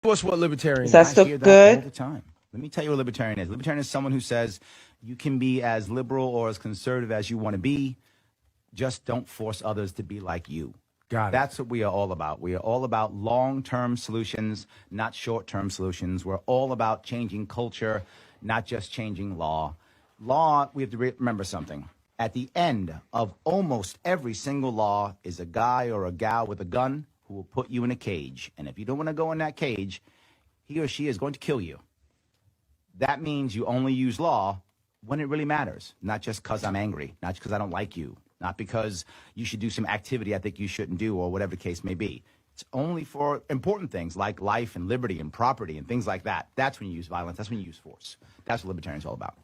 What's what libertarian? Is that still hear that good? all the time. Let me tell you what libertarian is. Libertarian is someone who says you can be as liberal or as conservative as you want to be. Just don't force others to be like you. Got it. That's what we are all about. We are all about long-term solutions, not short-term solutions. We're all about changing culture, not just changing law. Law, we have to remember something. At the end of almost every single law is a guy or a gal with a gun who will put you in a cage. And if you don't want to go in that cage, he or she is going to kill you. That means you only use law when it really matters, not just because I'm angry, not because I don't like you, not because you should do some activity I think you shouldn't do or whatever the case may be. It's only for important things like life and liberty and property and things like that. That's when you use violence. That's when you use force. That's what libertarian's all about.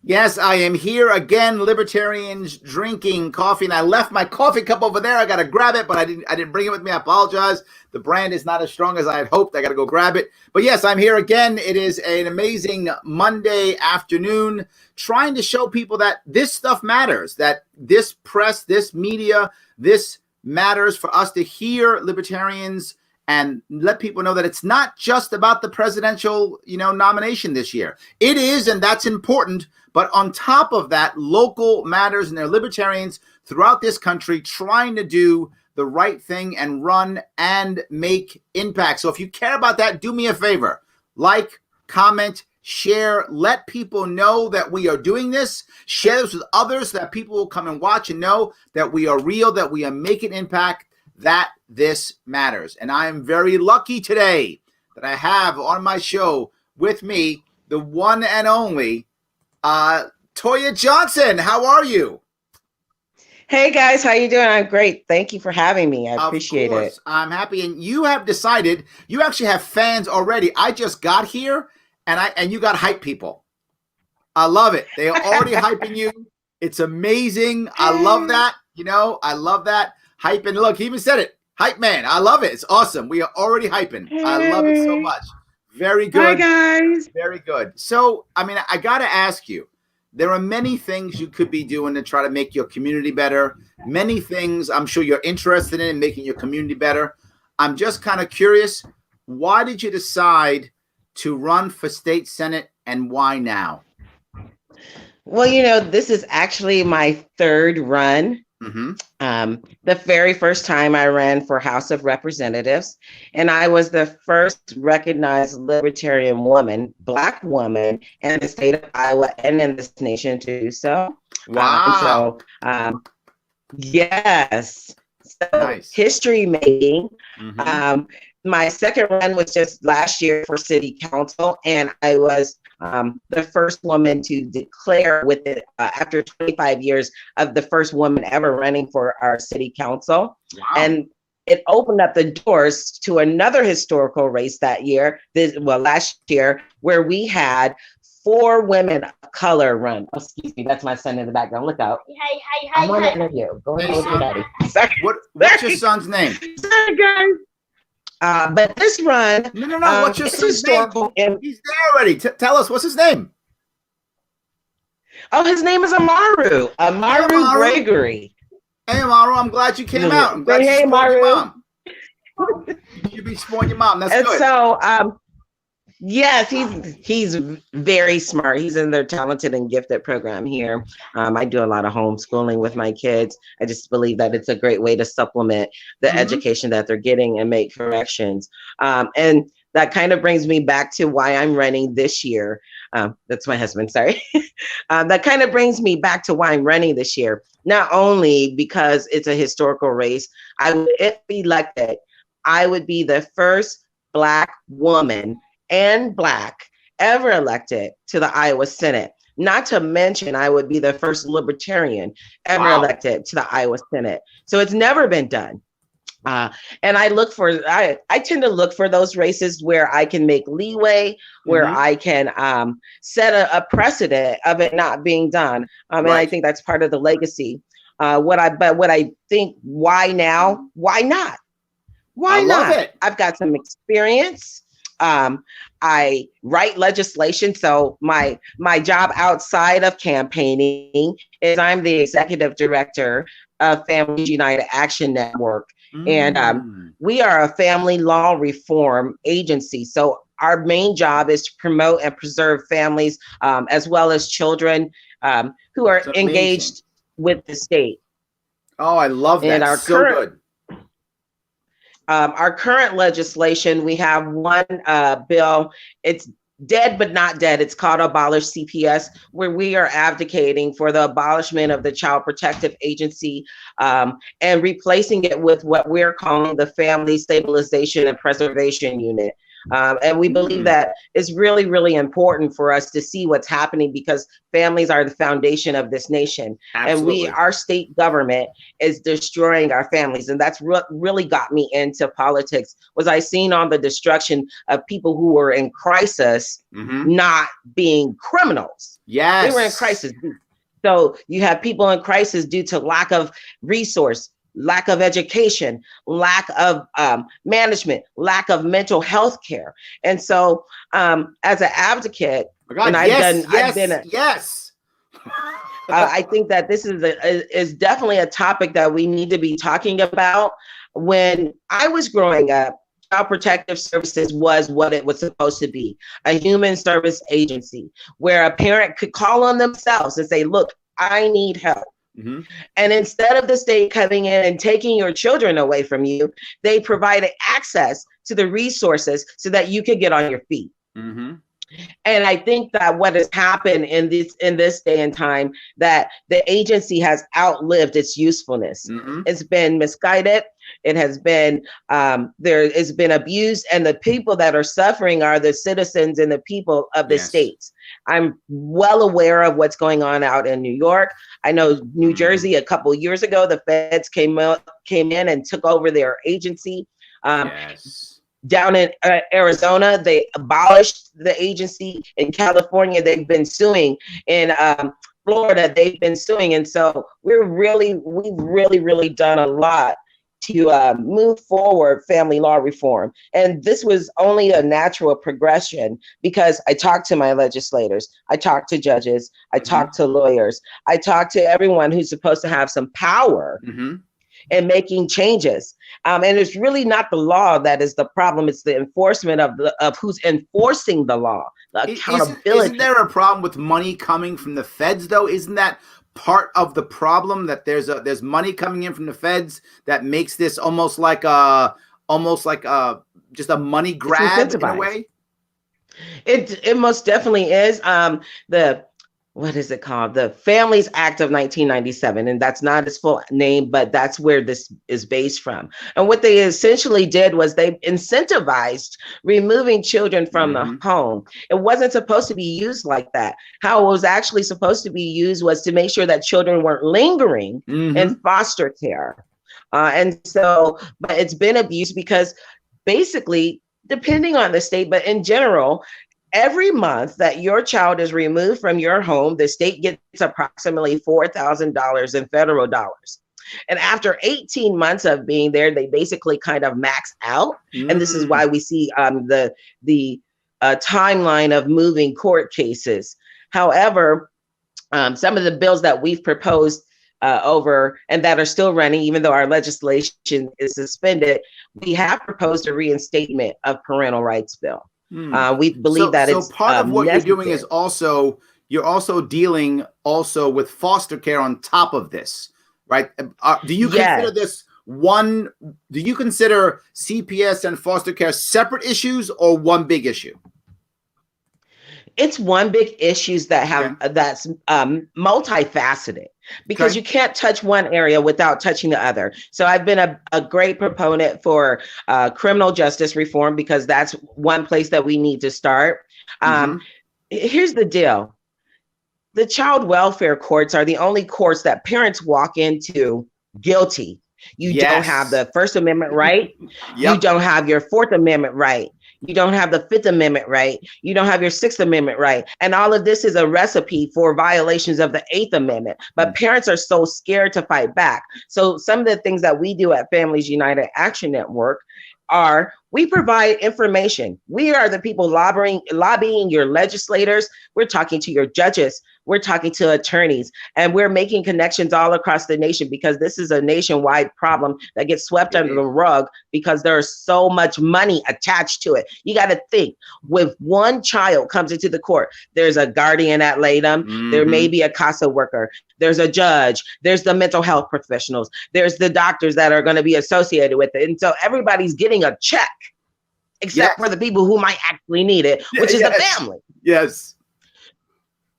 Yes, I am here again, libertarians drinking coffee, and I left my coffee cup over there. I got to grab it, but I didn't bring it with me. I apologize. The brand is not as strong as I had hoped. I got to go grab it. But yes, I'm here again. It is an amazing Monday afternoon, trying to show people that this stuff matters, that this press, this media, this matters for us to hear libertarians and let people know that it's not just about the presidential, nomination this year. It is, and that's important. But on top of that, local matters, and there are libertarians throughout this country trying to do the right thing and run and make impact. So if you care about that, do me a favor. Like, comment, share, let people know that we are doing this. Share this with others so that people will come and watch and know that we are real, that we are making impact, that this matters. And I am very lucky today that I have on my show with me the one and only Toya Johnson. How are you? Hey guys, how you doing? I'm great. Thank you for having me. I appreciate it. I'm happy. And you have decided, you actually have fans already. I just got here and you got hype people. I love it. They are already hyping you. It's amazing. I love that. I love that. Hype. And look, he even said it. Hype man. I love it. It's awesome. We are already hyping. I love it so much. Very good. Hi guys. Very good. So, I got to ask you, there are many things you could be doing to try to make your community better. Many things I'm sure you're interested in making your community better. I'm just kind of curious, why did you decide to run for state senate and why now? Well, this is actually my third run. Mm-hmm. The very first time I ran for House of Representatives, and I was the first recognized libertarian woman, Black woman, in the state of Iowa and in this nation to do so. Wow. Yes. So Nice. history making. Mm-hmm. My second run was just last year for city council, and I was the first woman to declare with it after 25 years of the first woman ever running for our city council. Wow. And it opened up the doors to another historical race that year, last year, where we had 4 women of color run. Oh, excuse me, that's my son in the background. Look out. Hi. I want to interview. Go ahead with your daddy. Sorry. What's your son's name? Sorry, guys. But this run, No. What's your son's name? He's there already. Tell us, what's his name? Oh, his name is Amaru. Amaru Gregory. Hey, Amaru, I'm glad you came out. I'm glad you supported your mom. You be supporting your mom. That's good. So, yes, he's very smart. He's in their talented and gifted program here. I do a lot of homeschooling with my kids. I just believe that it's a great way to supplement the education that they're getting and make corrections. And that kind of brings me back to why I'm running this year. That's my husband, sorry. That kind of brings me back to why I'm running this year. Not only because it's a historical race, if elected, I would be the first Black woman and Black ever elected to the Iowa Senate. Not to mention, I would be the first libertarian ever elected to the Iowa Senate. So it's never been done. And I tend to look for those races where I can make leeway, where I can set a precedent of it not being done. And I think that's part of the legacy. What I think, why now? Why not? Why not? I've got some experience. I write legislation. So my job outside of campaigning is I'm the executive director of Families United Action Network. And we are a family law reform agency. So our main job is to promote and preserve families, as well as children who are engaged with the state. Oh, I love that. And our good. Our current legislation, we have one bill. It's dead but not dead. It's called Abolish Cps, where we are advocating for the abolishment of the Child Protective Agency and replacing it with what we're calling the Family Stabilization and Preservation Unit. And we believe that it's really, really important for us to see what's happening, because families are the foundation of this nation. Absolutely. And our state government is destroying our families. And that's really got me into politics, was I seen on the destruction of people who were in crisis, not being criminals. Yes. They were in crisis. So you have people in crisis due to lack of resource, lack of education, lack of management, lack of mental health care. And so as an advocate, I think that this is definitely a topic that we need to be talking about. When I was growing up, Child Protective Services was what it was supposed to be, a human service agency where a parent could call on themselves and say, look, I need help. And instead of the state coming in and taking your children away from you, they provided access to the resources so that you could get on your feet. And I think that what has happened in this day and time, that the agency has outlived its usefulness. It's been misguided. It has been there has been abused, and the people that are suffering are the citizens and the people of the states. I'm well aware of what's going on out in New York. I know New Jersey, a couple of years ago, the feds came in and took over their agency. Down in Arizona, they abolished the agency. In California, they've been suing. In Florida, they've been suing. And so we've really done a lot to move forward family law reform. And this was only a natural progression, because I talked to my legislators, I talked to judges, I talked to lawyers, I talked to everyone who's supposed to have some power in making changes. And it's really not the law that is the problem. It's the enforcement of who's enforcing the law, the accountability. Isn't there a problem with money coming from the feds, though? Isn't that part of the problem, that there's money coming in from the feds that makes this almost like just a money grab in a way? It most definitely is. What is it called? The Families Act of 1997. And that's not its full name, but that's where this is based from. And what they essentially did was they incentivized removing children from the home. It wasn't supposed to be used like that. How it was actually supposed to be used was to make sure that children weren't lingering in foster care. And so, but it's been abused, because basically, depending on the state, but in general, every month that your child is removed from your home, the state gets approximately $4,000 in federal dollars. And after 18 months of being there, they basically kind of max out. And this is why we see the timeline of moving court cases. However, some of the bills that we've proposed over and that are still running, even though our legislation is suspended, we have proposed a reinstatement of parental rights bill. We believe that it's part of what necessary. You're doing is you're also dealing with foster care on top of this, right? Do you consider this one? Do you consider CPS and foster care separate issues, or one big issue? It's one big issue that's multifaceted, because you can't touch one area without touching the other. So I've been a great proponent for criminal justice reform, because that's one place that we need to start. Here's the deal. The child welfare courts are the only courts that parents walk into guilty. You don't have the First Amendment right. You don't have your Fourth Amendment right. You don't have the Fifth Amendment right. You don't have your Sixth Amendment right. And all of this is a recipe for violations of the Eighth Amendment. But parents are so scared to fight back. So some of the things that we do at Families United Action Network are We provide information. We are the people lobbying your legislators. We're talking to your judges. We're talking to attorneys, and we're making connections all across the nation, because this is a nationwide problem that gets swept under the rug because there's so much money attached to it. You got to think, when one child comes into the court, there's a guardian ad litem, there may be a CASA worker, there's a judge, there's the mental health professionals, there's the doctors that are going to be associated with it. And so everybody's getting a check, except for the people who might actually need it, which is the family. Yes.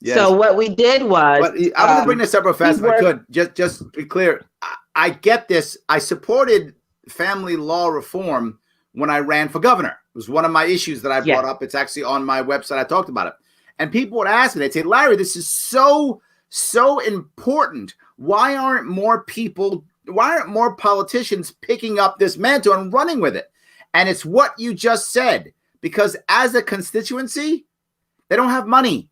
So what we did was, but I'm going to bring this up real fast if I could. Just to be clear, I get this. I supported family law reform when I ran for governor. It was one of my issues that I brought up. It's actually on my website. I talked about it. And people would ask me, they'd say, Larry, this is so important. Why aren't more politicians picking up this mantle and running with it? And it's what you just said, because as a constituency, they don't have money.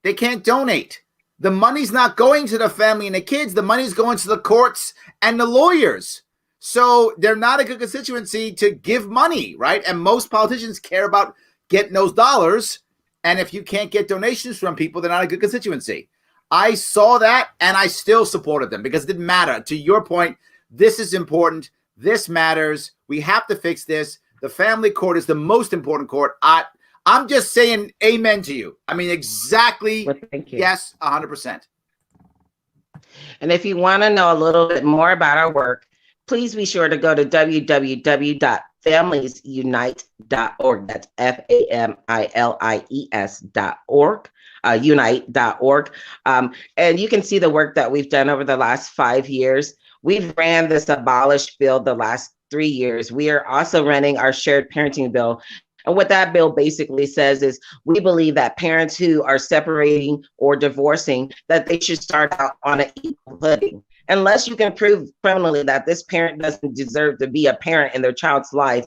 They can't donate. The money's not going to the family and the kids. The money's going to the courts and the lawyers. So they're not a good constituency to give money, right? And most politicians care about getting those dollars. And if you can't get donations from people, they're not a good constituency. I saw that and I still supported them because it didn't matter. To your point, this is important. This matters. We have to fix this. The family court is the most important court. I'm just saying amen to you. I mean, exactly. Well, thank you. Yes, 100%. And if you want to know a little bit more about our work, please be sure to go to www.familiesunite.org. That's FAMILIES.org, unite.org. And you can see the work that we've done over the last 5 years. We've ran this Abolish bill the last 3 years. We are also running our shared parenting bill. And what that bill basically says is we believe that parents who are separating or divorcing, that they should start out on an equal footing. Unless you can prove criminally that this parent doesn't deserve to be a parent in their child's life,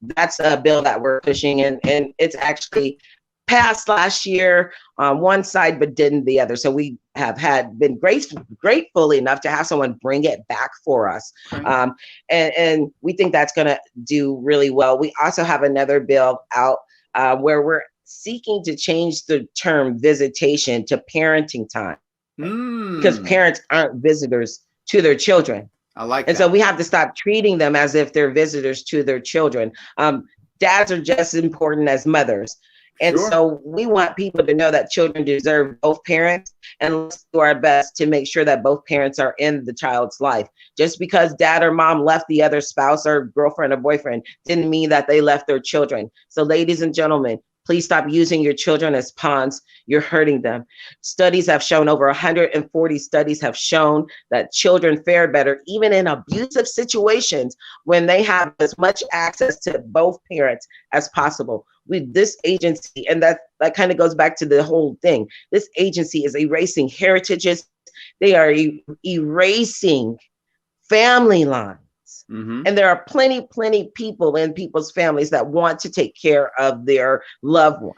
that's a bill that we're pushing. And it's actually passed last year on one side, but didn't the other. So we have been grateful enough to have someone bring it back for us. And we think that's going to do really well. We also have another bill out where we're seeking to change the term visitation to parenting time, because parents aren't visitors to their children. I like that. And so we have to stop treating them as if they're visitors to their children. Dads are just as important as mothers. And so we want people to know that children deserve both parents, and let's do our best to make sure that both parents are in the child's life. Just because dad or mom left the other spouse or girlfriend or boyfriend didn't mean that they left their children. So ladies and gentlemen, please stop using your children as pawns. You're hurting them. Studies have shown, over 140 studies have shown, that children fare better, even in abusive situations, when they have as much access to both parents as possible. With this agency, and that kind of goes back to the whole thing, this agency is erasing heritages. They are erasing family lines. And there are plenty people in people's families that want to take care of their loved ones.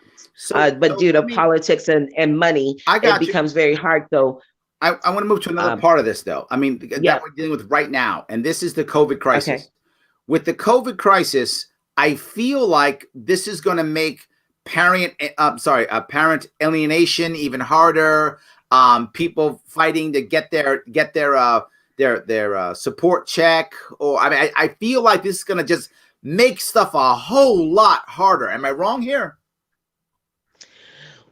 But due to politics and money, it becomes very hard. So I want to move to another part of this, though. I mean, that we're dealing with right now, and this is the COVID crisis. Okay. With the COVID crisis, I feel like this is going to make parent alienation even harder. People fighting to get their support check, or I feel like this is going to just make stuff a whole lot harder. Am I wrong here?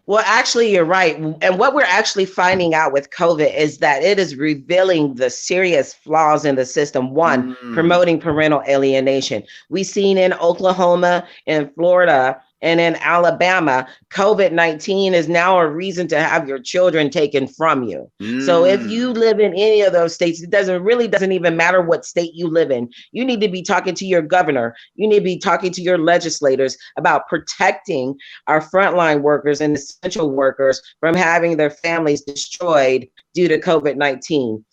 Well, actually, you're right. And what we're actually finding out with COVID is that it is revealing the serious flaws in the system. One, promoting parental alienation. We've seen in Oklahoma, in Florida, and in Alabama, COVID-19 is now a reason to have your children taken from you. So if you live in any of those states, it doesn't even matter what state you live in. You need to be talking to your governor. You need to be talking to your legislators about protecting our frontline workers and essential workers from having their families destroyed due to COVID-19.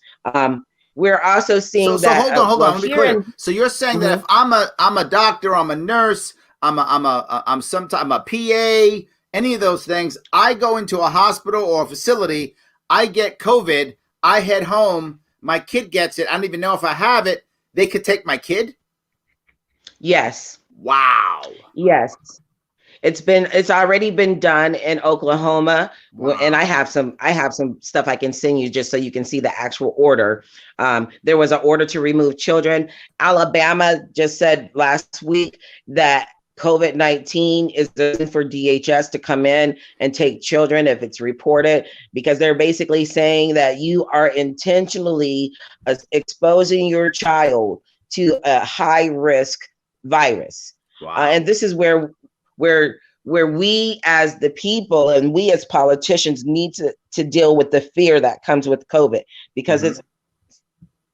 We're also seeing that. So hold on. Let me be clear. So you're saying that if I'm a doctor, I'm a nurse, I'm a PA, any of those things, I go into a hospital or a facility, I get COVID, I head home, my kid gets it, I don't even know if I have it, they could take my kid? Yes. Wow. Yes. It's already been done in Oklahoma. And I have some stuff I can send you just so you can see the actual order. There was an order to remove children. Alabama just said last week that COVID-19 is for DHS to come in and take children if it's reported, because they're basically saying that you are intentionally exposing your child to a high risk virus. Wow. And this is where we as the people and we as politicians need to deal with the fear that comes with COVID, because it's,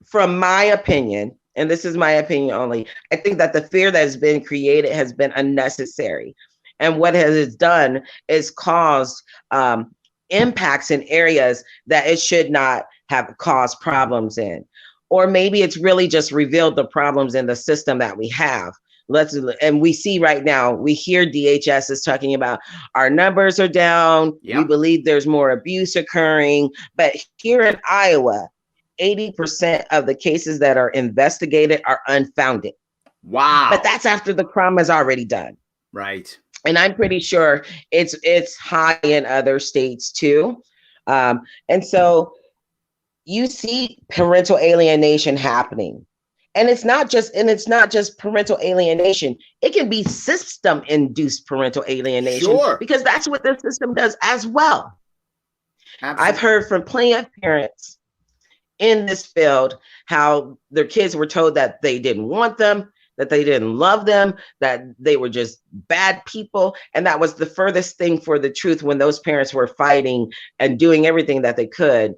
from my opinion, and this is my opinion only, I think that the fear that has been created has been unnecessary. And what it has done is caused impacts in areas that it should not have caused problems in. Or maybe it's really just revealed the problems in the system that we have. And we see right now, we hear DHS is talking about our numbers are down. Yep. We believe there's more abuse occurring. But here in Iowa, 80% of the cases that are investigated are unfounded. Wow. But that's after the crime is already done. Right. And I'm pretty sure it's high in other states too. And so you see parental alienation happening. And it's not just parental alienation. It can be system-induced parental alienation, because that's what the system does as well. Absolutely. I've heard from plenty of parents in this field how their kids were told that they didn't want them, that they didn't love them, that they were just bad people. And that was the furthest thing for the truth, when those parents were fighting and doing everything that they could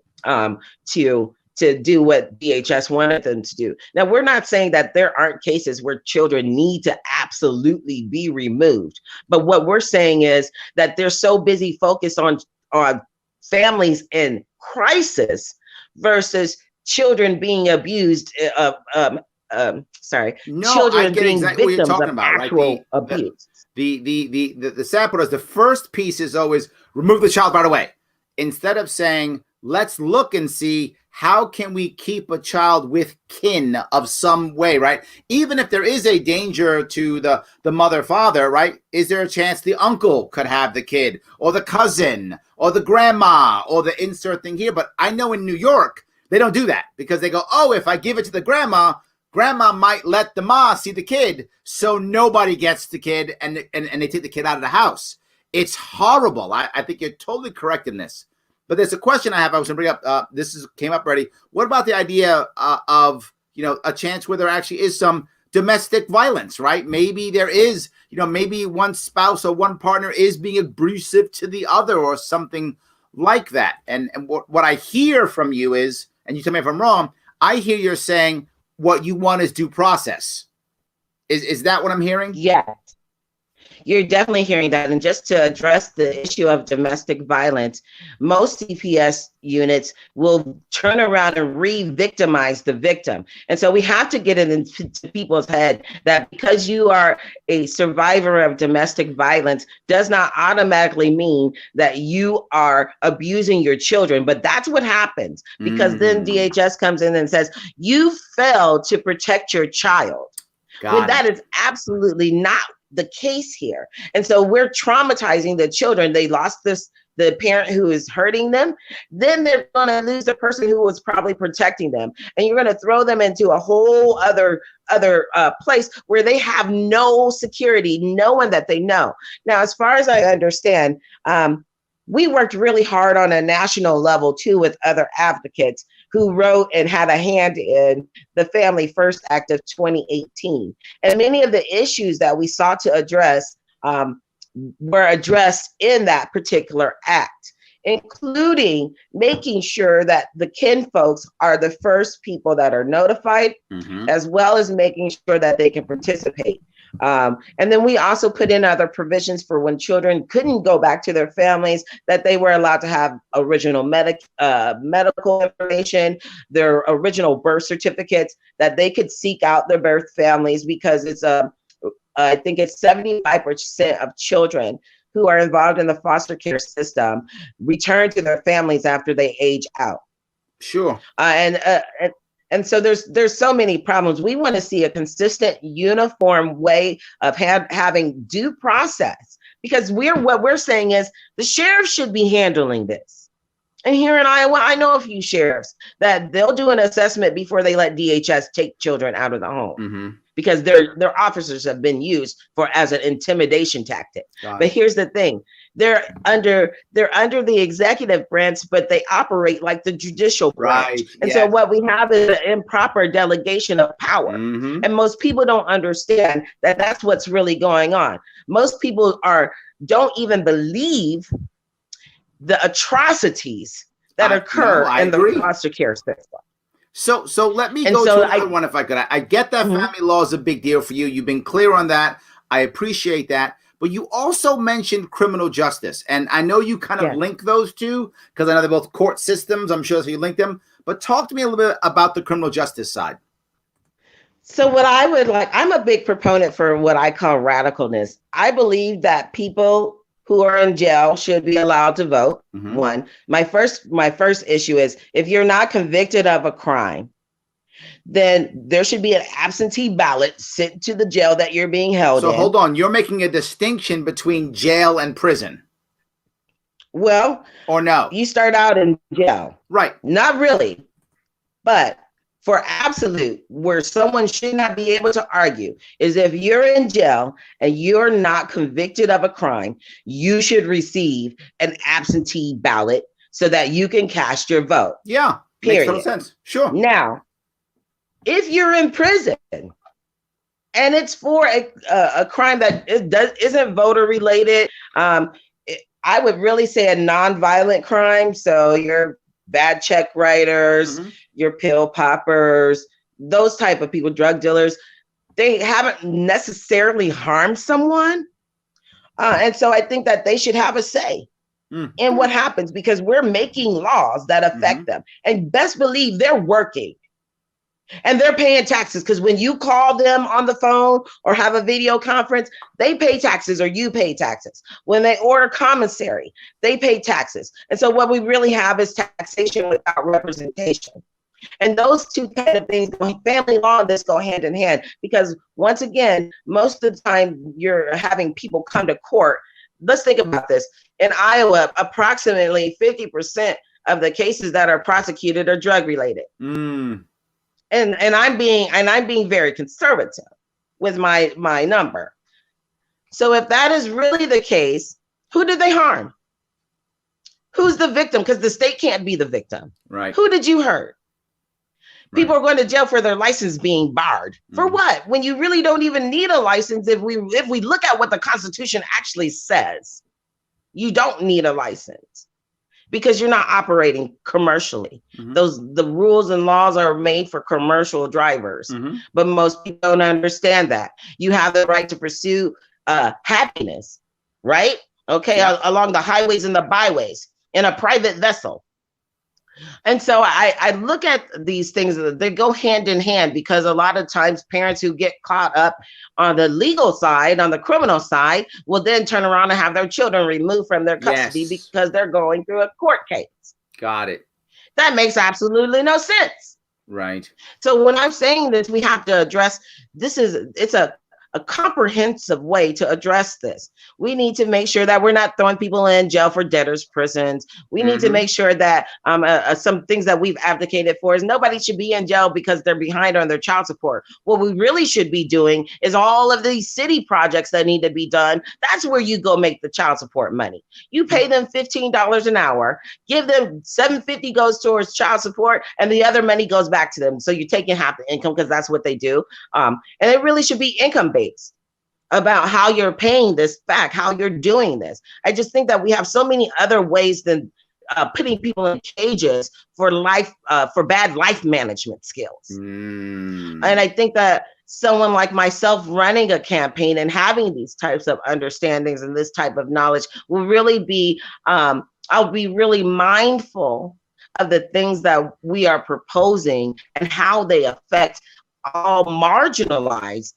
to do what DHS wanted them to do. Now, we're not saying that there aren't cases where children need to absolutely be removed. But what we're saying is that they're so busy focused on families in crisis versus children being abused, children being victims of actual abuse. The sample is, the first piece is always remove the child right away, instead of saying, let's look and see how can we keep a child with kin of some way, right? Even if there is a danger to the mother, father, right? Is there a chance the uncle could have the kid, or the cousin, or the grandma, or the insert thing here? But I know in New York, they don't do that, because they go, oh, if I give it to the grandma might let the ma see the kid, so nobody gets the kid, and they take the kid out of the house. It's horrible. I think you're totally correct in this. But there's a question I have. I was going to bring up. Came up already. What about the idea of a chance where there actually is some domestic violence, right? Maybe there is, maybe one spouse or one partner is being abusive to the other, or something like that. And what I hear from you is, and you tell me if I'm wrong, I hear you're saying what you want is due process. Is that what I'm hearing? Yes. You're definitely hearing that. And just to address the issue of domestic violence, most CPS units will turn around and re-victimize the victim. And so we have to get it into people's head that because you are a survivor of domestic violence does not automatically mean that you are abusing your children. But that's what happens, because then DHS comes in and says, you failed to protect your child. When that is absolutely not the case here. And so we're traumatizing the children. They lost the parent who is hurting them. Then they're going to lose the person who was probably protecting them. And you're going to throw them into a whole other place where they have no security, no one that they know. Now, as far as I understand, we worked really hard on a national level too with other advocates who wrote and had a hand in the Family First Act of 2018. And many of the issues that we sought to address were addressed in that particular act, including making sure that the kin folks are the first people that are notified, as well as making sure that they can participate. And then we also put in other provisions for when children couldn't go back to their families, that they were allowed to have original medical information, their original birth certificates, that they could seek out their birth families, because it's I think it's 75% of children who are involved in the foster care system return to their families after they age out. Sure. And so there's so many problems. We want to see a consistent, uniform way of having due process, because what we're saying is the sheriff should be handling this. And here in Iowa, I know a few sheriffs that they'll do an assessment before they let DHS take children out of the home, because their officers have been used as an intimidation tactic. But here's the thing. They're under the executive branch, but they operate like the judicial branch. And so what we have is an improper delegation of power. And most people don't understand that that's what's really going on. Most people don't even believe the atrocities that occur in the foster care system. So let me go to another one if I could. I get that family law is a big deal for you. You've been clear on that. I appreciate that. But you also mentioned criminal justice. And I know you kind of link those two because I know they're both court systems. I'm sure so you link them. But talk to me a little bit about the criminal justice side. So what I would like, I'm a big proponent for what I call radicalness. I believe that people who are in jail should be allowed to vote. One, my first issue is if you're not convicted of a crime, then there should be an absentee ballot sent to the jail that you're being held in. So hold on, you're making a distinction between jail and prison. Well, or no? You start out in jail. Right. Not really. But for absolute, where someone should not be able to argue, is if you're in jail and you're not convicted of a crime, you should receive an absentee ballot so that you can cast your vote. Yeah. Period. Makes total sense. Sure. Now, if you're in prison and it's for a crime that isn't voter related, I would really say a nonviolent crime. So your bad check writers, your pill poppers, those type of people, drug dealers, they haven't necessarily harmed someone. And so I think that they should have a say in what happens, because we're making laws that affect them. And best believe they're working. And they're paying taxes, because when you call them on the phone or have a video conference, they pay taxes or you pay taxes. When they order commissary, they pay taxes. And so what we really have is taxation without representation. And those two kind of things, family law and this, go hand in hand, because once again, most of the time you're having people come to court. Let's think about this. In Iowa, approximately 50% of the cases that are prosecuted are drug related. And I'm being very conservative with my number. So if that is really the case, who did they harm? Who's the victim? Because the state can't be the victim. Right. Who did you hurt? People are going to jail for their license being barred. For what? When you really don't even need a license. If we look at what the Constitution actually says, you don't need a license, because you're not operating commercially. The rules and laws are made for commercial drivers, but most people don't understand that. You have the right to pursue happiness, right? Okay, along the highways and the byways in a private vessel. And so I look at these things, they go hand in hand, because a lot of times parents who get caught up on the legal side, on the criminal side, will then turn around and have their children removed from their custody because they're going through a court case. Got it. That makes absolutely no sense. Right. So when I'm saying this, we have to address it's a comprehensive way to address this. We need to make sure that we're not throwing people in jail for debtors' prisons. We need to make sure that some things that we've advocated for is nobody should be in jail because they're behind on their child support. What we really should be doing is all of these city projects that need to be done. That's where you go make the child support money. You pay them $15 an hour, give them $750 goes towards child support, and the other money goes back to them. So you're taking half the income, because that's what they do. And it really should be income-based about how you're paying this back, how you're doing this. I just think that we have so many other ways than putting people in cages for bad life management skills. And I think that someone like myself running a campaign and having these types of understandings and this type of knowledge will really be, I'll be really mindful of the things that we are proposing and how they affect all marginalized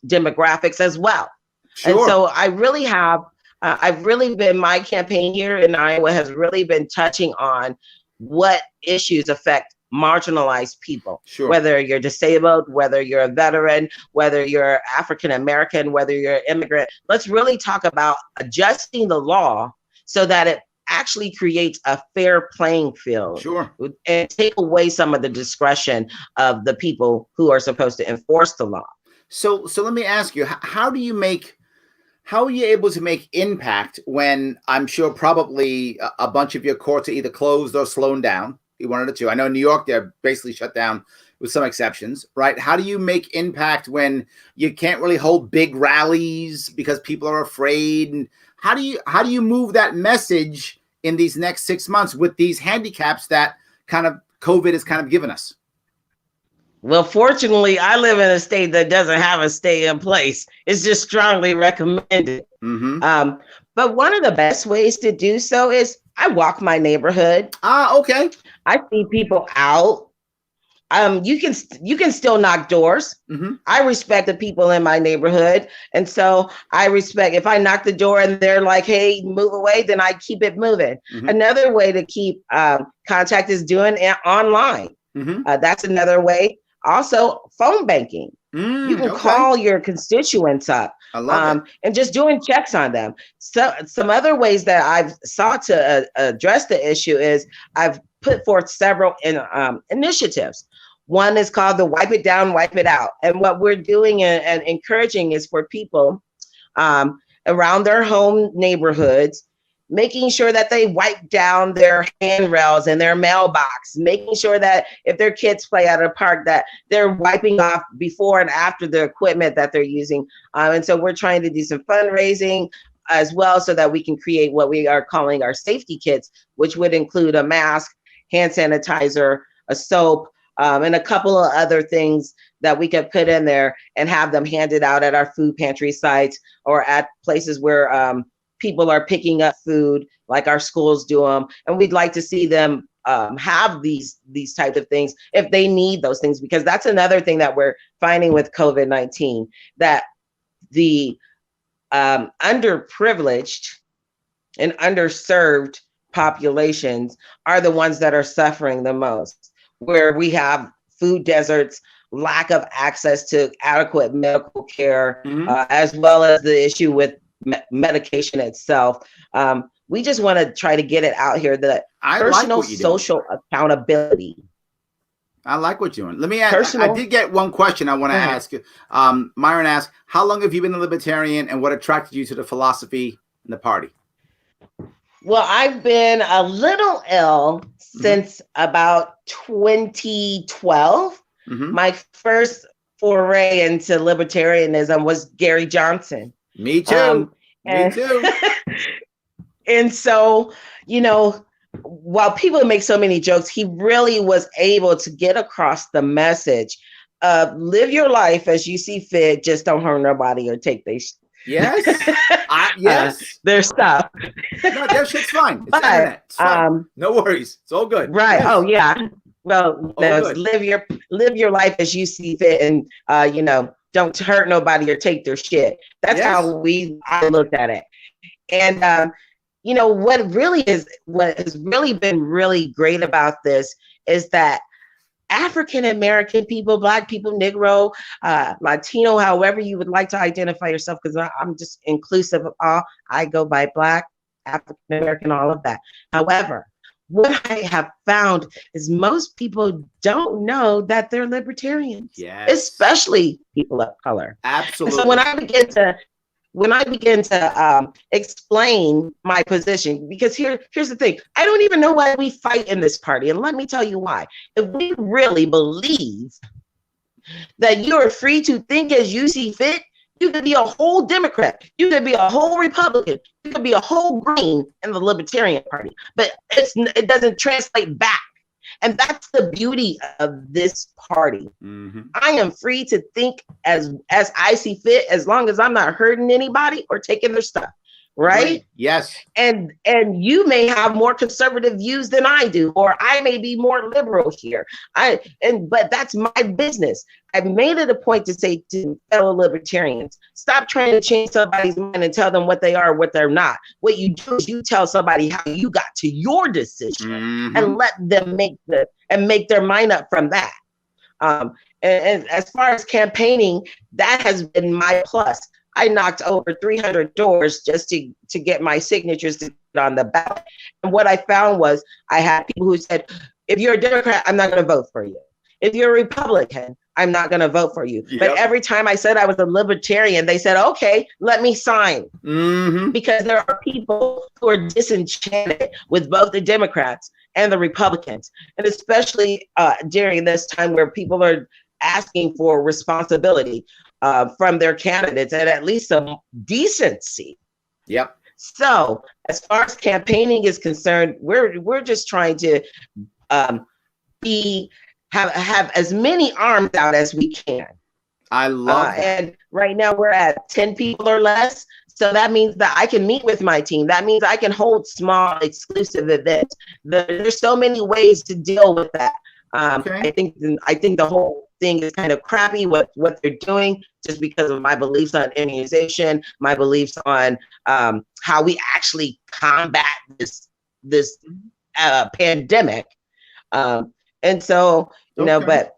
demographics as well. Sure. And so I really have, my campaign here in Iowa has really been touching on what issues affect marginalized people, Sure. whether you're disabled, whether you're a veteran, whether you're African American, whether you're an immigrant. Let's really talk about adjusting the law so that it actually creates a fair playing field. Sure. And take away some of the discretion of the people who are supposed to enforce the law. So let me ask you, how are you able to make impact when I'm sure probably a bunch of your courts are either closed or slowed down? One of the two. I know in New York, they're basically shut down with some exceptions, right? How do you make impact when you can't really hold big rallies because people are afraid? And how do you move that message in these next 6 months with these handicaps that kind of COVID has kind of given us? Well, fortunately, I live in a state that doesn't have a stay in place. It's just strongly recommended. Mm-hmm. But one of the best ways to do so is I walk my neighborhood. Okay. I see people out. You can still knock doors. Mm-hmm. I respect the people in my neighborhood. And so I respect if I knock the door and they're like, hey, move away, then I keep it moving. Mm-hmm. Another way to keep contact is doing it online. Mm-hmm. That's another way. Also, phone banking. You can call your constituents up. I love it. And just doing checks on them. So some other ways that I've sought to address the issue is I've put forth several initiatives. One is called the Wipe It Down, Wipe It Out. And what we're doing and encouraging is for people around their home neighborhoods, making sure that they wipe down their handrails and their mailbox, making sure that if their kids play at a park, that they're wiping off before and after the equipment that they're using. And so we're trying to do some fundraising as well so that we can create what we are calling our safety kits, which would include a mask, hand sanitizer, a soap, and a couple of other things that we could put in there and have them handed out at our food pantry sites or at places where people are picking up food, like our schools do them. And we'd like to see them have these types of things if they need those things, because that's another thing that we're finding with COVID-19, that the underprivileged and underserved populations are the ones that are suffering the most, where we have food deserts, lack of access to adequate medical care, as well as the issue with medication itself. We just want to try to get it out here that personal social accountability. I like what you're doing. Let me ask, I did get one question I want to ask. Myron asked, how long have you been a libertarian and what attracted you to the philosophy and the party? Well, I've been a little ill since about 2012. My first foray into libertarianism was Gary Johnson. Me too. Me too. And so, you know, while people make so many jokes, he really was able to get across the message of live your life as you see fit. Just don't hurt nobody or take their yes. Yes. Their stuff. No, their shit's fine. It's internet. It's fine. No worries. It's all good. Right. Yes. Oh yeah. Well, no, live your life as you see fit, and you know, don't hurt nobody or take their shit. That's how I looked at it. And you know, what has really been really great about this is that African American people, Black people, Negro, Latino, however you would like to identify yourself, because I'm just inclusive of all. I go by Black, African American, all of that. However, what I have found is most people don't know that they're libertarians, especially people of color. Absolutely. And so when I begin to explain my position, because here's the thing, I don't even know why we fight in this party, and let me tell you why. If we really believe that you are free to think as you see fit, you could be a whole Democrat, you could be a whole Republican, you could be a whole Green in the Libertarian Party, but it doesn't translate back. And that's the beauty of this party. I am free to think as I see fit, as long as I'm not hurting anybody or taking their stuff. right? Yes. And you may have more conservative views than I do, or I may be more liberal here. But that's my business. I've made it a point to say to fellow libertarians, stop trying to change somebody's mind and tell them what they are or what they're not. What you do is you tell somebody how you got to your decision and let them make their mind up from that. And as far as campaigning, that has been my plus. I knocked over 300 doors just to get my signatures to get on the ballot. And what I found was I had people who said, if you're a Democrat, I'm not going to vote for you. If you're a Republican, I'm not going to vote for you. Yep. But every time I said I was a libertarian, they said, okay, let me sign. Because there are people who are disenchanted with both the Democrats and the Republicans. And especially during this time where people are asking for responsibility from their candidates and at least some decency. Yep. So as far as campaigning is concerned, we're just trying to have as many arms out as we can. I love that. And right now we're at 10 people or less. So that means that I can meet with my team. That means I can hold small exclusive events. There's so many ways to deal with that. I think the whole thing is kind of crappy what they're doing, just because of my beliefs on immunization, my beliefs on how we actually combat this pandemic. And so, you know, but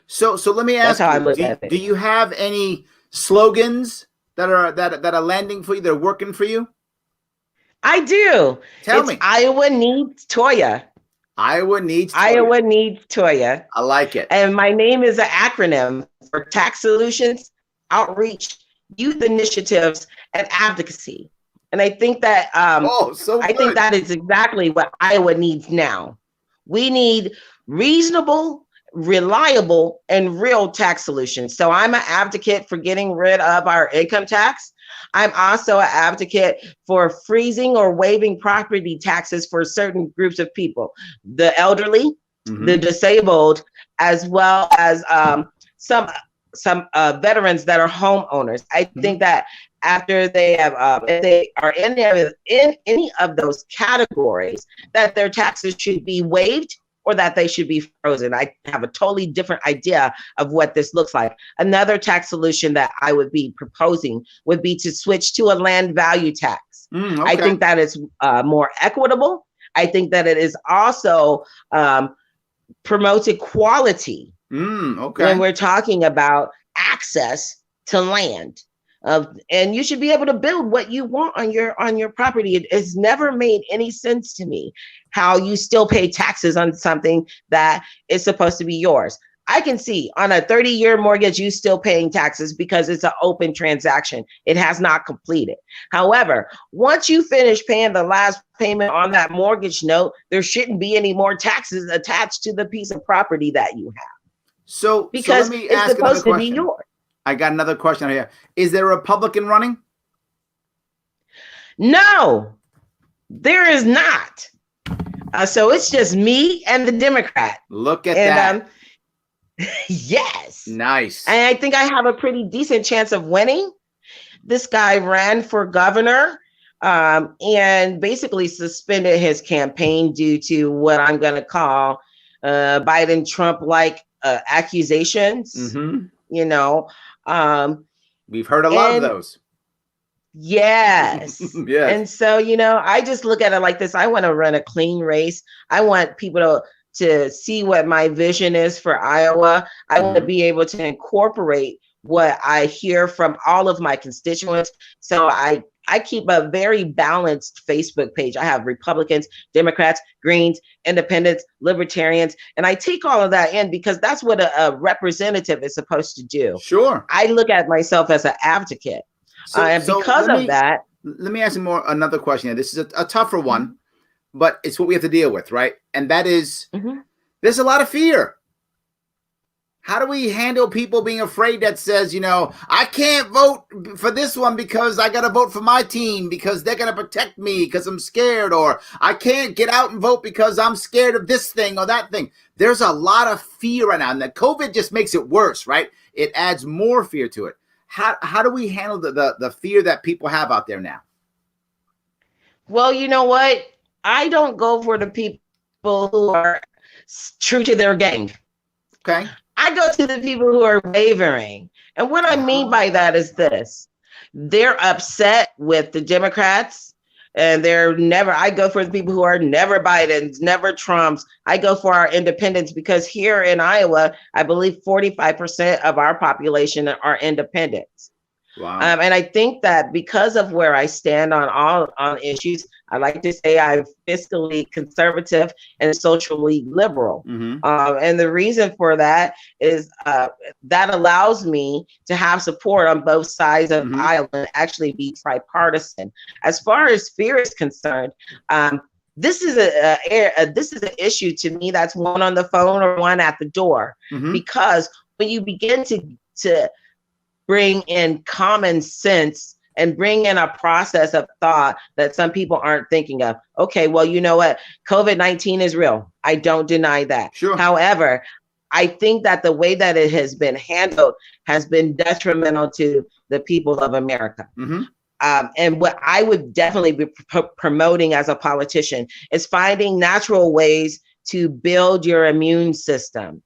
so let me ask you, do you have any slogans that are landing for you, that are working for you? I do. Tell me. Iowa needs Toya. Iowa needs Toya. Iowa needs Toya. I like it. And my name is an acronym for Tax Solutions, Outreach, Youth Initiatives, and Advocacy. And I think that I think that is exactly what Iowa needs now. We need reasonable, reliable, and real tax solutions. So I'm an advocate for getting rid of our income tax. I'm also an advocate for freezing or waiving property taxes for certain groups of people, the elderly, the disabled, as well as some veterans that are homeowners. I think that after they have, if they are in any of those categories, that their taxes should be waived or that they should be frozen. I have a totally different idea of what this looks like. Another tax solution that I would be proposing would be to switch to a land value tax. I think that is more equitable. I think that it is also promotes equality when we're talking about access to land. And you should be able to build what you want on your property. It's never made any sense to me how you still pay taxes on something that is supposed to be yours. I can see on a 30-year mortgage, you still paying taxes because it's an open transaction. It has not completed. However, once you finish paying the last payment on that mortgage note, there shouldn't be any more taxes attached to the piece of property that you have. So because let me it's ask supposed to be question. yours. I got another question here. Is there a Republican running? No, there is not. So it's just me and the Democrat. Look at that. Yes. Nice. And I think I have a pretty decent chance of winning. This guy ran for governor and basically suspended his campaign due to what I'm going to call Biden-Trump-like accusations. You know, we've heard a lot of those. Yes. Yes. And so, you know, I just look at it like this. I want to run a clean race. I want people to see what my vision is for Iowa. I want to be able to incorporate what I hear from all of my constituents. So I keep a very balanced Facebook page. I have Republicans, Democrats, Greens, Independents, Libertarians, and I take all of that in because that's what a representative is supposed to do. Sure. I look at myself as an advocate. And because of that. Let me ask you another question. This is a tougher one, but it's what we have to deal with, right? And that is, there's a lot of fear. How do we handle people being afraid that says, you know, I can't vote for this one because I got to vote for my team because they're going to protect me because I'm scared, or I can't get out and vote because I'm scared of this thing or that thing. There's a lot of fear right now, and that COVID just makes it worse, right? It adds more fear to it. How do we handle the fear that people have out there now? Well, you know what? I don't go for the people who are true to their game. Okay. I go to the people who are wavering. And what I mean by that is this: they're upset with the Democrats, and I go for the people who are never Biden's, never Trump's. I go for our independents, because here in Iowa, I believe 45% of our population are independents. Wow. And I think that because of where I stand on issues, I like to say I'm fiscally conservative and socially liberal. And the reason for that is that allows me to have support on both sides of the aisle and actually be tripartisan. As far as fear is concerned, this is an issue to me that's one on the phone or one at the door, because when you begin to bring in common sense and bring in a process of thought that some people aren't thinking of. Okay, well, you know what? COVID-19 is real. I don't deny that. Sure. However, I think that the way that it has been handled has been detrimental to the people of America. And what I would definitely be promoting as a politician is finding natural ways to build your immune system,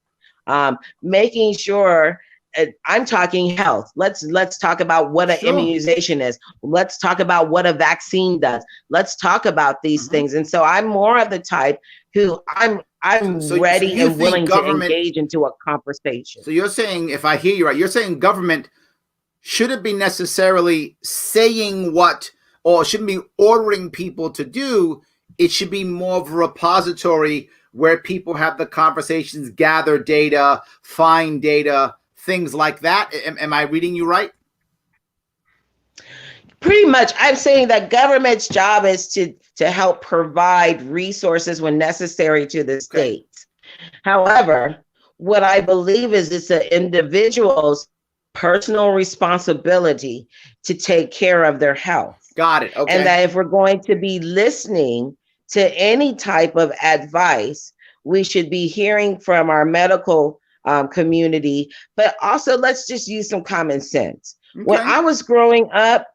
making sure. I'm talking health. Let's talk about what an immunization is. Let's talk about what a vaccine does. Let's talk about these things. And so I'm more of the type who I'm ready and willing to engage into a conversation. So you're saying, if I hear you right, you're saying government shouldn't be necessarily saying what, or shouldn't be ordering people to do. It should be more of a repository where people have the conversations, gather data, find data, things like that. Am I reading you right? Pretty much. I'm saying that government's job is to help provide resources when necessary to the states. However, what I believe is it's an individual's personal responsibility to take care of their health. Got it. Okay. And that if we're going to be listening to any type of advice, we should be hearing from our medical community, but also let's just use some common sense. Okay. When I was growing up,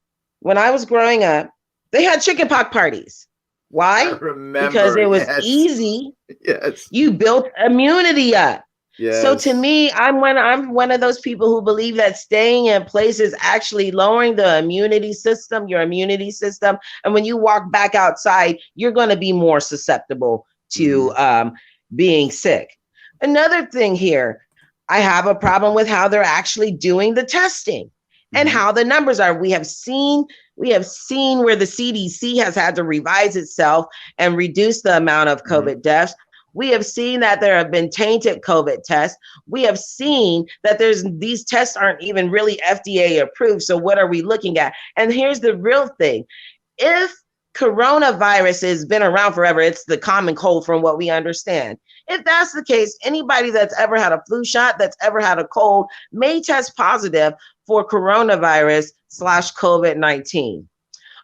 they had chickenpox parties. Why? I remember, because it was easy. Yes. You built immunity up. Yes. So to me, I'm one of those people who believe that staying in place is actually lowering the immunity system, your immunity system. And when you walk back outside, you're going to be more susceptible to being sick. Another thing here, I have a problem with how they're actually doing the testing and how the numbers are. We have seen where the CDC has had to revise itself and reduce the amount of COVID deaths. We have seen that there have been tainted COVID tests. We have seen that these tests aren't even really FDA approved. So what are we looking at? And here's the real thing. If coronavirus has been around forever, it's the common cold from what we understand. If that's the case, anybody that's ever had a flu shot, that's ever had a cold, may test positive for coronavirus /COVID-19.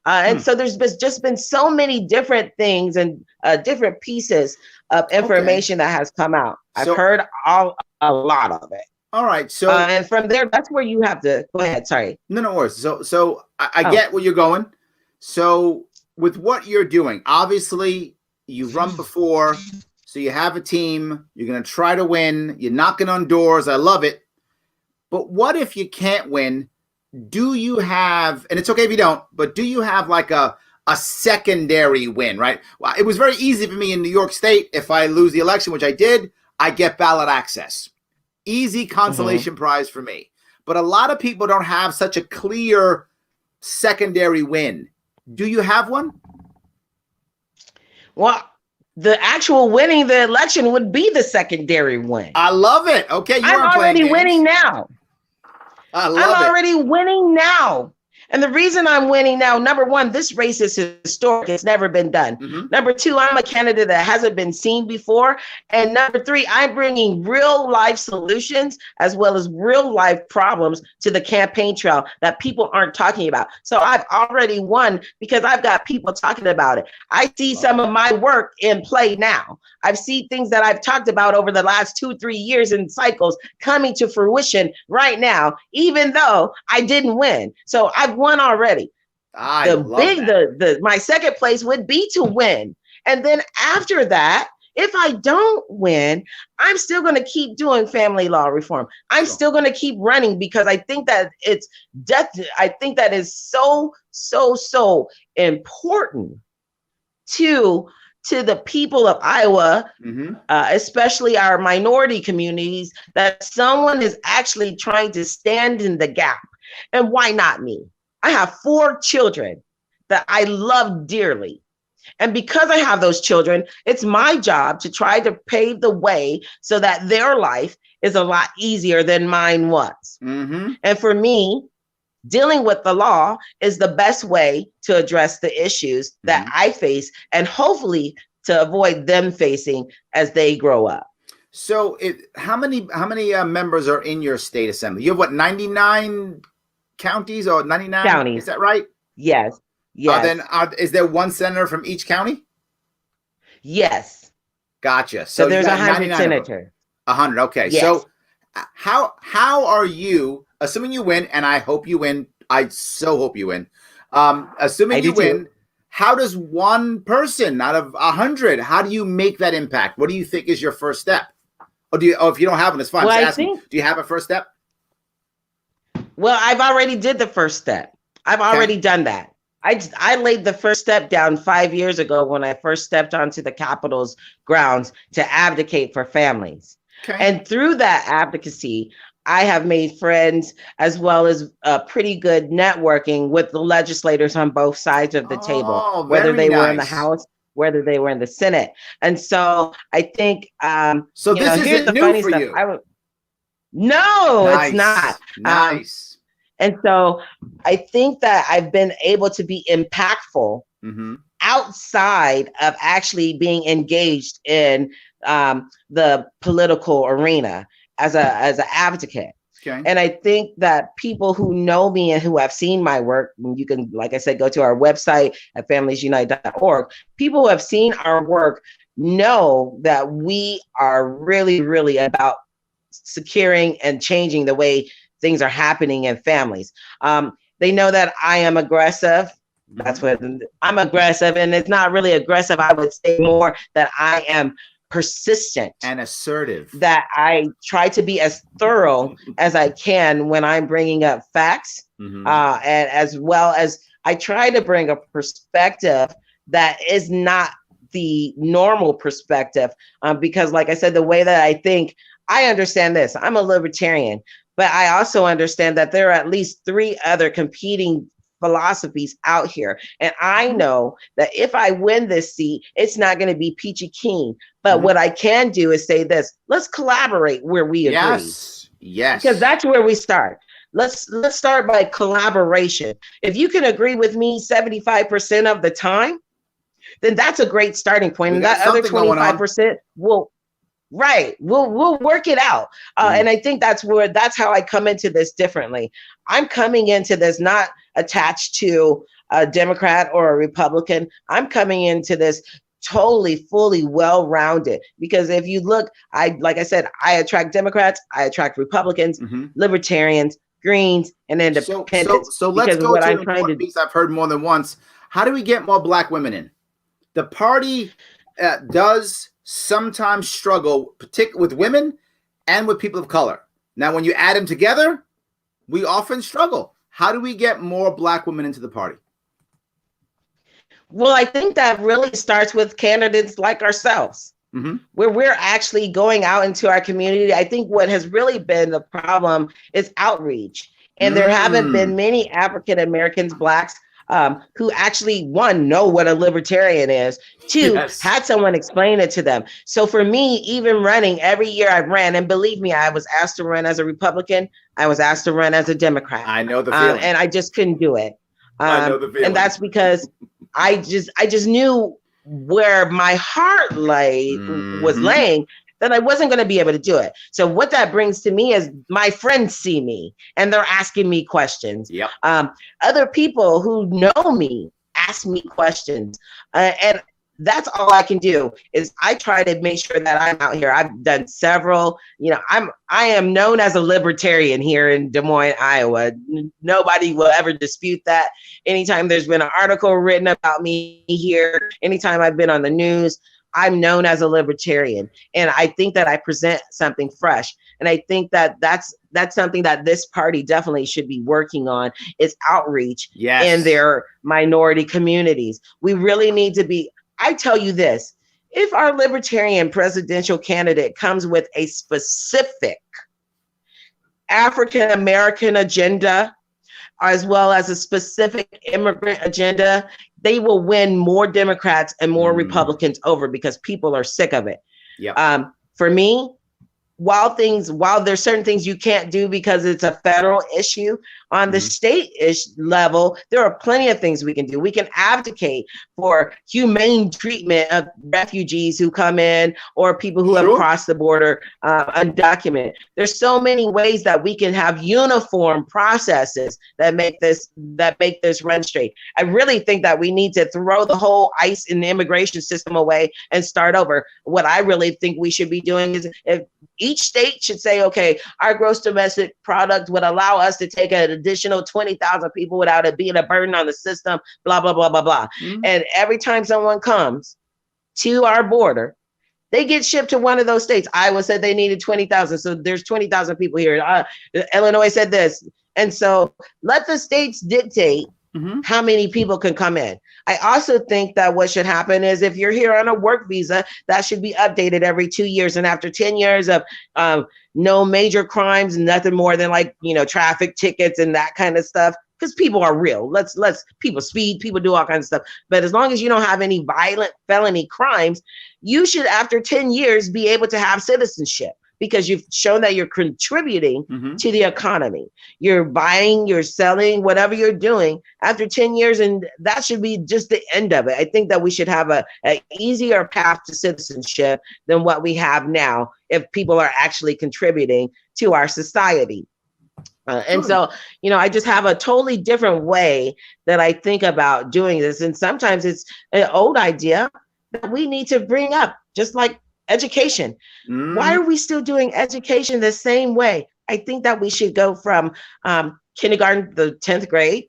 And so there's just been so many different things and different pieces of information that has come out. I've heard a lot of it. All right. So and from there, that's where you have to go ahead. Sorry. No worries. So I get where you're going. So with what you're doing, obviously you've run before. So you have a team, you're going to try to win, you're knocking on doors. I love it. But what if you can't win? Do you have, and it's okay if you don't, but do you have like a secondary win, right? Well, it was very easy for me in New York State. If I lose the election, which I did, I get ballot access. Easy consolation prize for me. But a lot of people don't have such a clear secondary win. Do you have one? Well, the actual winning the election would be the secondary win. I love it. Okay, I'm already winning now. I'm already winning now. And the reason I'm winning now, number one, this race is historic. It's never been done. Number two, I'm a candidate that hasn't been seen before. And number three, I'm bringing real life solutions as well as real life problems to the campaign trail that people aren't talking about. So I've already won because I've got people talking about it. I see some of my work in play now. I've seen things that I've talked about over the last 2-3 years in cycles coming to fruition right now, even though I didn't win. So I've won already. I love that. My second place would be to win. And then after that, if I don't win, I'm still going to keep doing family law reform. I'm still going to keep running because I think that it's I think that is so important to the people of Iowa, especially our minority communities, that someone is actually trying to stand in the gap. And why not me? I have 4 children that I love dearly. And because I have those children, it's my job to try to pave the way so that their life is a lot easier than mine was. And for me, dealing with the law is the best way to address the issues that I face and hopefully to avoid them facing as they grow up. So how many members are in your state assembly? You have what, 99 counties or 99 counties? Is that right? Yes. Yes. Is there one senator from each county? Yes. Gotcha. So there's 100 senators. 100. Okay. Yes. So how are you, assuming you win, and I hope you win, I so hope you win. Assuming you win, how does one person out of 100, how do you make that impact? What do you think is your first step? Or if you don't have one, it's fine. Well, do you have a first step? Well, I've already did the first step. I've already done that. I laid the first step down 5 years ago when I first stepped onto the Capitol's grounds to advocate for families. And through that advocacy, I have made friends as well as pretty good networking with the legislators on both sides of the table, whether they were in the House, whether they were in the Senate. And so I think, so this isn't new for you. No, it's not. Nice. And so I think that I've been able to be impactful outside of actually being engaged in the political arena as an advocate. And I think that people who know me and who have seen my work, you can, like I said, go to our website at familiesunite.org. People who have seen our work know that we are really, really about securing and changing the way things are happening in families. They know that I am aggressive. That's what I'm aggressive. And it's not really aggressive. I would say more that I am persistent and assertive, that I try to be as thorough as I can when I'm bringing up facts, and as well as I try to bring a perspective that is not the normal perspective, because like I said, the way that I think, I understand this. I'm a libertarian, but I also understand that there are at least 3 other competing philosophies out here. And I know that if I win this seat, it's not going to be peachy keen. But what I can do is say this: let's collaborate where we agree. Yes. Because that's where we start. Let's start by collaboration. If you can agree with me 75% of the time, then that's a great starting point. And that other 25% will. Right. We'll work it out. And I think that's how I come into this differently. I'm coming into this not attached to a Democrat or a Republican. I'm coming into this totally, fully well-rounded, because if you look, like I said, I attract Democrats, I attract Republicans, Libertarians, Greens, and Independents. So let's go to the piece I've heard more than once. How do we get more Black women in? The party does sometimes struggle, particularly with women and with people of color. Now, when you add them together, we often struggle. How do we get more Black women into the party? Well, I think that really starts with candidates like ourselves, where we're actually going out into our community. I think what has really been the problem is outreach. And there haven't been many African Americans, Blacks, who actually, 1, know what a libertarian is, 2, had someone explain it to them. So for me, even running, every year I've ran, and believe me, I was asked to run as a Republican, I was asked to run as a Democrat. I know the feeling. And I just couldn't do it. I know the feeling. And that's because I just knew where my heart was laying, that I wasn't going to be able to do it. So what that brings to me is my friends see me and they're asking me questions. Other people who know me ask me questions. And that's all I can do is I try to make sure that I'm out here. I've done several, I am known as a libertarian here in Des Moines, Iowa. Nobody will ever dispute that. Anytime there's been an article written about me here, anytime I've been on the news, I'm known as a libertarian. And I think that I present something fresh. And I think that that's something that this party definitely should be working on, is outreach in their minority communities. We really need to be, I tell you this, if our libertarian presidential candidate comes with a specific African American agenda, as well as a specific immigrant agenda, they will win more Democrats and more Republicans over, because people are sick of it. For me, while there's certain things you can't do because it's a federal issue, on the state-ish level, there are plenty of things we can do. We can advocate for humane treatment of refugees who come in, or people who have crossed the border undocumented. There's so many ways that we can have uniform processes that make this run straight. I really think that we need to throw the whole ICE and the immigration system away and start over. What I really think we should be doing is, if each state should say, okay, our gross domestic product would allow us to take an additional 20,000 people without it being a burden on the system, blah, blah, blah, blah, blah. And every time someone comes to our border, they get shipped to one of those states. Iowa said they needed 20,000. So there's 20,000 people here. Illinois said this. And so let the states dictate how many people can come in. I also think that what should happen is, if you're here on a work visa, that should be updated every 2 years. And after 10 years of no major crimes, nothing more than traffic tickets and that kind of stuff, because people are real. People speed, people do all kinds of stuff. But as long as you don't have any violent felony crimes, you should, after 10 years, be able to have citizenship, because you've shown that you're contributing to the economy. You're buying, you're selling, whatever you're doing after 10 years, and that should be just the end of it. I think that we should have an easier path to citizenship than what we have now, if people are actually contributing to our society. And so, I just have a totally different way that I think about doing this. And sometimes it's an old idea that we need to bring up, just like education. Why are we still doing education the same way? I think that we should go from kindergarten, the 10th grade,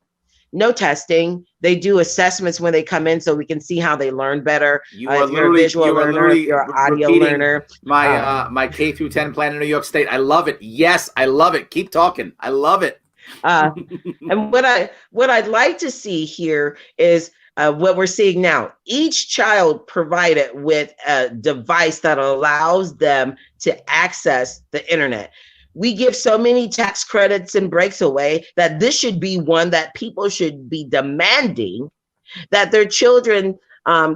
no testing. They do assessments when they come in, so we can see how they learn better. If you're a visual learner, if you're an audio learner. My K through 10 plan in New York State. I love it. Yes, I love it. Keep talking. I love it. And what I'd like to see here is what we're seeing now. Each child provided with a device that allows them to access the internet. We give so many tax credits and breaks away that this should be one that people should be demanding, that their children,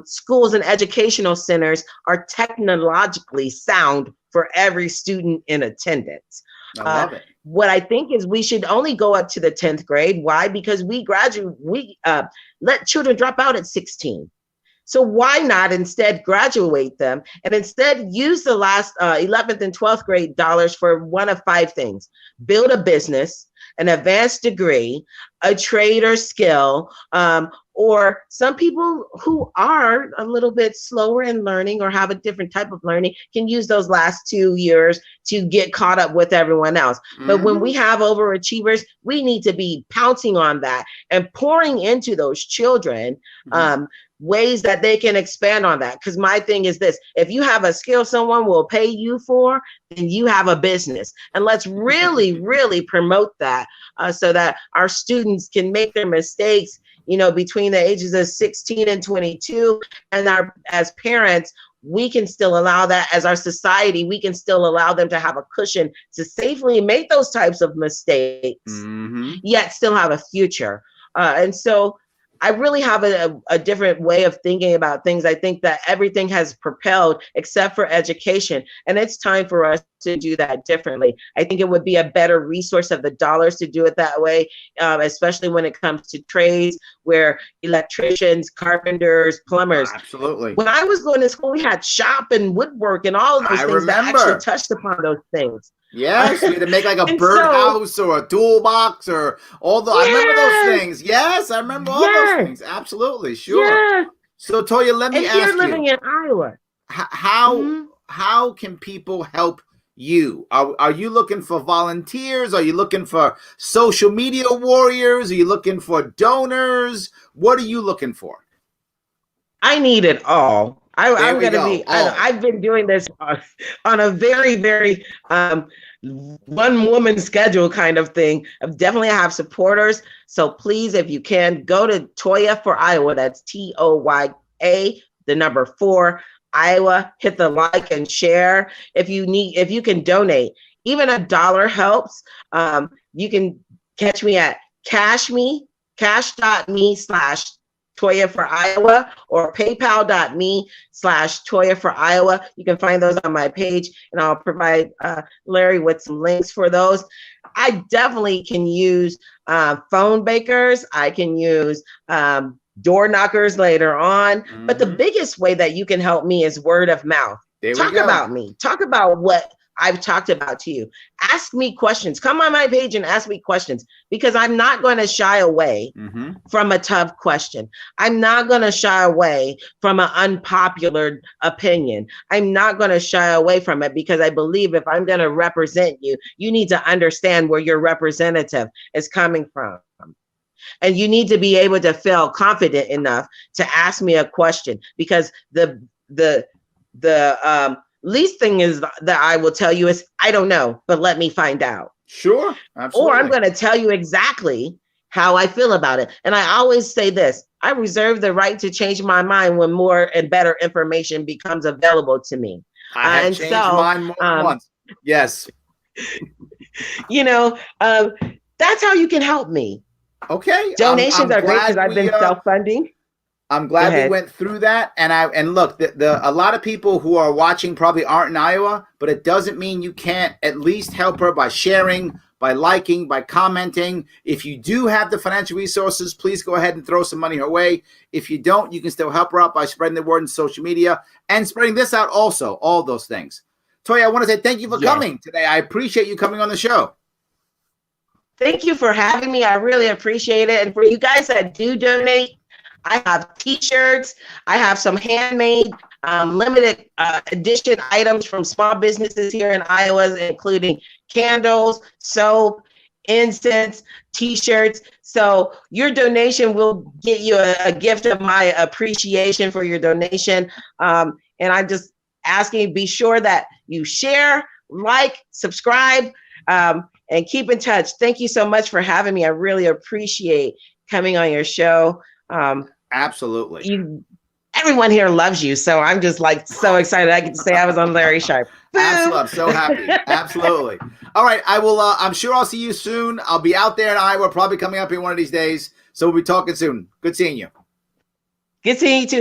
schools and educational centers are technologically sound for every student in attendance. I love it. What I think is we should only go up to the 10th grade. Why? Because we let children drop out at 16. So why not instead graduate them, and instead use the last 11th and 12th grade dollars for one of 5 things: build a business, an advanced degree, a trade or skill, or some people who are a little bit slower in learning or have a different type of learning can use those last 2 years to get caught up with everyone else. But when we have overachievers, we need to be pouncing on that and pouring into those children ways that they can expand on that. Because my thing is this: if you have a skill someone will pay you for, then you have a business. And let's really, really promote that so that our students can make their mistakes, between the ages of 16 and 22. And as parents, we can still allow that. As our society, we can still allow them to have a cushion to safely make those types of mistakes, yet still have a future. And so I really have a different way of thinking about things. I think that everything has propelled except for education, and it's time for us to do that differently. I think it would be a better resource of the dollars to do it that way, especially when it comes to trades, where electricians, carpenters, plumbers. Absolutely. When I was going to school, we had shop and woodwork and all of those things that actually touched upon those things. Yes, we had to make like a birdhouse or a toolbox or all the. I remember those things. Yes, I remember all those things. Absolutely, sure. Yeah. So Toya, let me And ask you're you, living in Iowa. how can people help you? Are you looking for volunteers? Are you looking for social media warriors? Are you looking for donors? What are you looking for? I need it all. There I'm we going to go. be, All. I've been doing this on a very, very one woman schedule kind of thing. I definitely have supporters. So please, if you can, go to Toya for Iowa. That's TOYA, the number 4, Iowa. Hit the like and share. If you can donate, even $1 helps. You can catch me at cash.me/Toya for Iowa, or paypal.me/Toya for Iowa. You can find those on my page, and I'll provide Larry with some links for those. I definitely can use phone bakers. I can use door knockers later on. But the biggest way that you can help me is word of mouth. Talk about me. Talk about what I've talked about to you. Ask me questions. Come on my page and ask me questions, because I'm not going to shy away from a tough question. I'm not going to shy away from an unpopular opinion. I'm not going to shy away from it, because I believe if I'm going to represent you, you need to understand where your representative is coming from. And you need to be able to feel confident enough to ask me a question, because the least thing is that I will tell you is, I don't know, but let me find out. Sure, absolutely. Or I'm going to tell you exactly how I feel about it. And I always say this: I reserve the right to change my mind when more and better information becomes available to me. I have changed mine more than once. Yes. That's how you can help me. Okay. Donations are great, because I've been self-funding. I'm glad we went through that. And look, a lot of people who are watching probably aren't in Iowa, but it doesn't mean you can't at least help her by sharing, by liking, by commenting. If you do have the financial resources, please go ahead and throw some money her way. If you don't, you can still help her out by spreading the word on social media and spreading this out also, all those things. Toya, I want to say thank you for coming today. I appreciate you coming on the show. Thank you for having me. I really appreciate it. And for you guys that do donate, I have t-shirts. I have some handmade limited edition items from small businesses here in Iowa, including candles, soap, incense, t-shirts. So your donation will get you a gift of my appreciation for your donation. And I'm just asking, be sure that you share, like, subscribe, and keep in touch. Thank you so much for having me. I really appreciate coming on your show. Absolutely. Everyone here loves you, so I'm just like so excited. I get to say I was on Larry Sharpe. Absolutely. I'm so happy. Absolutely. All right. I will. I'm sure I'll see you soon. I'll be out there in Iowa, probably coming up here one of these days. So we'll be talking soon. Good seeing you. Good seeing you too.